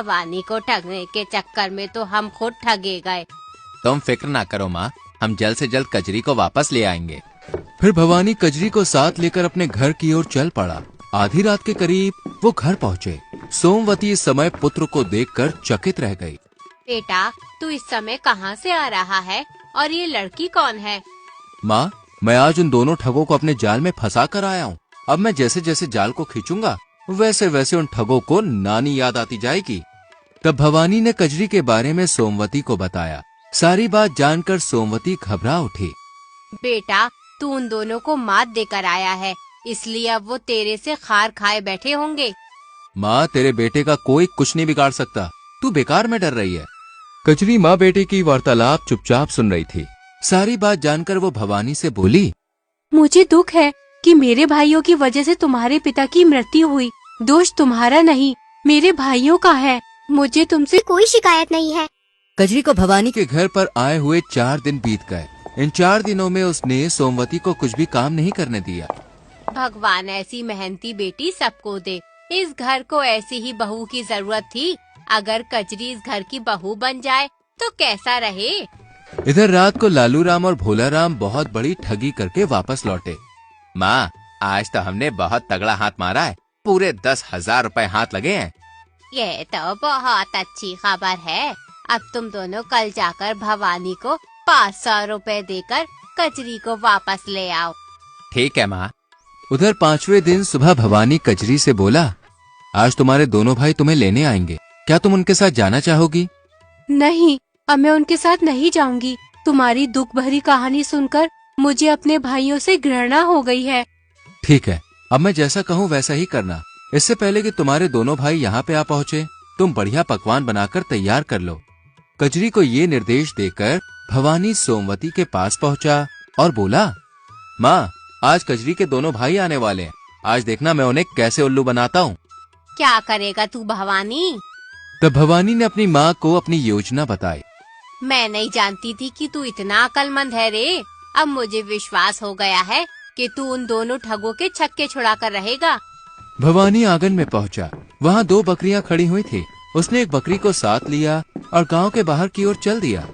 भवानी को ठगने के चक्कर में तो हम खुद ठगे गए। तुम फिक्र ना करो माँ, हम जल्द से जल्द कजरी को वापस ले आएंगे। फिर भवानी कजरी को साथ लेकर अपने घर की ओर चल पड़ा। आधी रात के करीब वो घर पहुँचे। सोमवती इस समय पुत्र को देखकर चकित रह गई। बेटा, तू इस समय कहाँ से आ रहा है और ये लड़की कौन है? माँ, मैं आज उन दोनों ठगों को अपने जाल में फंसा कर आया हूँ। अब मैं जैसे जैसे जाल को खींचूंगा वैसे वैसे उन ठगों को नानी याद आती जाएगी। तब भवानी ने कजरी के बारे में सोमवती को बताया। सारी बात जानकर सोमवती घबरा उठी। बेटा, तू उन दोनों को मात देकर आया है, इसलिए अब वो तेरे से खार खाए बैठे होंगे। माँ, तेरे बेटे का कोई कुछ नहीं बिगाड़ सकता, तू बेकार में डर रही है। कजरी माँ बेटे की वार्तालाप चुपचाप सुन रही थी। सारी बात जानकर वो भवानी से बोली, मुझे दुख है कि मेरे भाइयों की वजह से तुम्हारे पिता की मृत्यु हुई। दोष तुम्हारा नहीं, मेरे भाइयों का है। मुझे तुमसे कोई शिकायत नहीं है। कजरी को भवानी के घर पर आए हुए 4 दिन बीत गए। इन 4 दिनों में उसने सोमवती को कुछ भी काम नहीं करने दिया। भगवान ऐसी मेहनती बेटी सबको दे। इस घर को ऐसी ही बहू की जरूरत थी। अगर कजरी इस घर की बहू बन जाए तो कैसा रहे। इधर रात को लालू राम और भोला राम बहुत बड़ी ठगी करके वापस लौटे। माँ, आज तो हमने बहुत तगड़ा हाथ मारा है, पूरे 10,000 रुपए हाथ लगे हैं। ये तो बहुत अच्छी खबर है। अब तुम दोनों कल जाकर भवानी को 500 रुपए देकर कजरी को वापस ले आओ। ठीक है माँ। उधर 5वें दिन सुबह भवानी कजरी से बोला, आज तुम्हारे दोनों भाई तुम्हें लेने आएंगे, क्या तुम उनके साथ जाना चाहोगी? नहीं, अब मैं उनके साथ नहीं जाऊंगी। तुम्हारी दुख भरी कहानी सुनकर मुझे अपने भाइयों से घृणा हो गई है। ठीक है, अब मैं जैसा कहूँ वैसा ही करना। इससे पहले कि तुम्हारे दोनों भाई यहाँ पे आ पहुँचे, तुम बढ़िया पकवान बनाकर तैयार कर लो। कजरी को ये निर्देश देकर भवानी सोमवती के पास पहुँचा और बोला, माँ, आज कजरी के दोनों भाई आने वाले हैं। आज देखना मैं उन्हें कैसे उल्लू बनाता हूँ। क्या करेगा तू भवानी? तब भवानी ने अपनी माँ को अपनी योजना बताई। मैं नहीं जानती थी कि तू इतना अक्लमंद है रे। अब मुझे विश्वास हो गया है कि तू उन दोनों ठगों के छक्के छुड़ा कर रहेगा। भवानी आंगन में पहुंचा। वहाँ 2 बकरियां खड़ी हुई थी। उसने एक बकरी को साथ लिया और गांव के बाहर की ओर चल दिया।